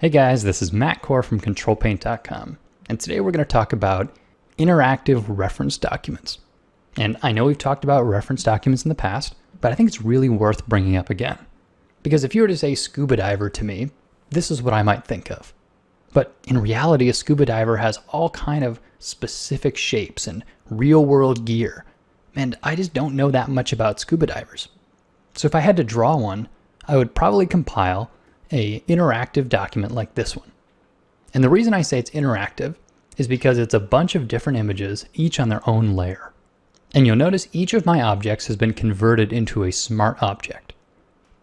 Hey guys, this is Matt Core from Ctrl+Paint.com, and today we're going to talk about interactive reference documents. And I know we've talked about reference documents in the past, but I think it's really worth bringing up again. Because if you were to say scuba diver to me, this is what I might think of. But in reality, a scuba diver has all kind of specific shapes and real-world gear, and I just don't know that much about scuba divers. So if I had to draw one, I would probably compile an interactive document like this one. And the reason I say it's interactive is because it's a bunch of different images, each on their own layer. And you'll notice each of my objects has been converted into a smart object.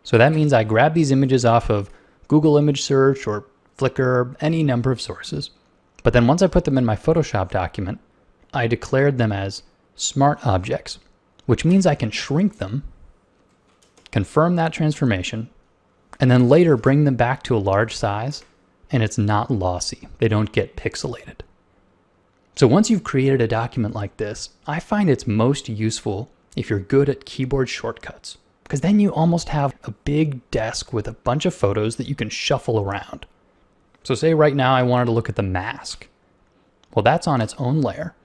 So that means I grab these images off of Google Image Search or Flickr, or any number of sources. But then once I put them in my Photoshop document, I declared them as smart objects, which means I can shrink them, confirm that transformation, and then later bring them back to a large size, and it's not lossy. They don't get pixelated. So once you've created a document like this, I find it's most useful if you're good at keyboard shortcuts, because then you almost have a big desk with a bunch of photos that you can shuffle around. So say right now I wanted to look at the mask. Well, that's on its own layer.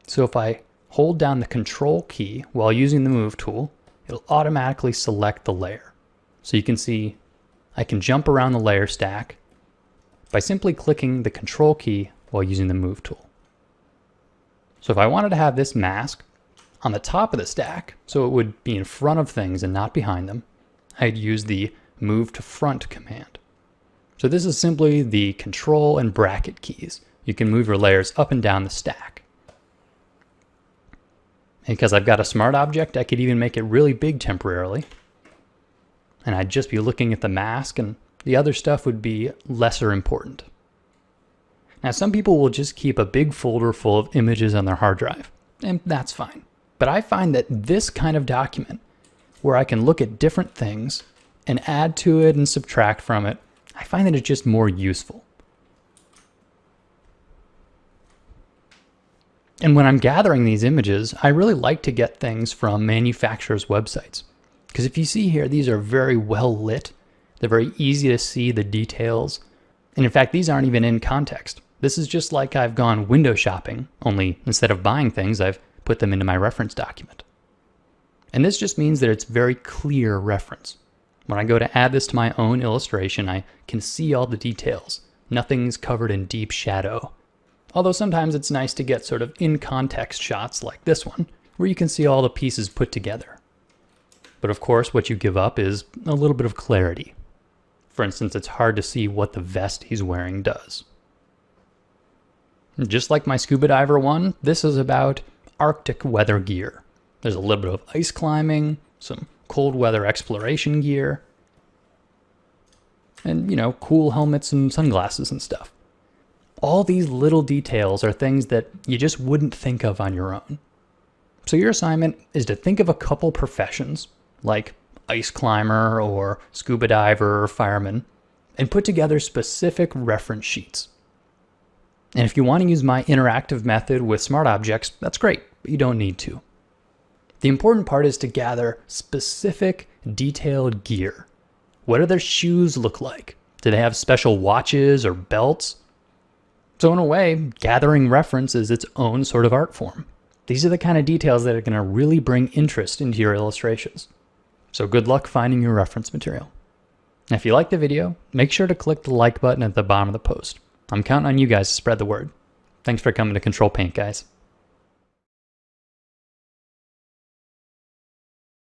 So if I hold down the Control key while using the Move tool, it'll automatically select the layer. So you can see I can jump around the layer stack by simply clicking the Control key while using the Move tool. So if I wanted to have this mask on the top of the stack, so it would be in front of things and not behind them, I'd use the Move to Front command. So this is simply the Control and bracket keys. You can move your layers up and down the stack. And because I've got a smart object, I could even make it really big temporarily. And I'd just be looking at the mask, and the other stuff would be lesser important. Now, some people will just keep a big folder full of images on their hard drive, and that's fine. But I find that this kind of document, where I can look at different things and add to it and subtract from it, I find that it's just more useful. And when I'm gathering these images, I really like to get things from manufacturers' websites. Because if you see here, these are very well lit. They're very easy to see the details. And in fact, these aren't even in context. This is just like I've gone window shopping, only instead of buying things, I've put them into my reference document. And this just means that it's very clear reference. When I go to add this to my own illustration, I can see all the details. Nothing's covered in deep shadow. Although sometimes it's nice to get sort of in-context shots like this one, where you can see all the pieces put together. But of course, what you give up is a little bit of clarity. For instance, it's hard to see what the vest he's wearing does. Just like my scuba diver one, this is about Arctic weather gear. There's a little bit of ice climbing, some cold weather exploration gear, and, cool helmets and sunglasses and stuff. All these little details are things that you just wouldn't think of on your own. So your assignment is to think of a couple professions, like ice climber or scuba diver or fireman, and put together specific reference sheets. And if you want to use my interactive method with smart objects, that's great, but you don't need to. The important part is to gather specific, detailed gear. What do their shoes look like? Do they have special watches or belts? So in a way, gathering reference is its own sort of art form. These are the kind of details that are going to really bring interest into your illustrations. So good luck finding your reference material. And if you liked the video, make sure to click the like button at the bottom of the post. I'm counting on you guys to spread the word. Thanks for coming to Ctrl+Paint, guys.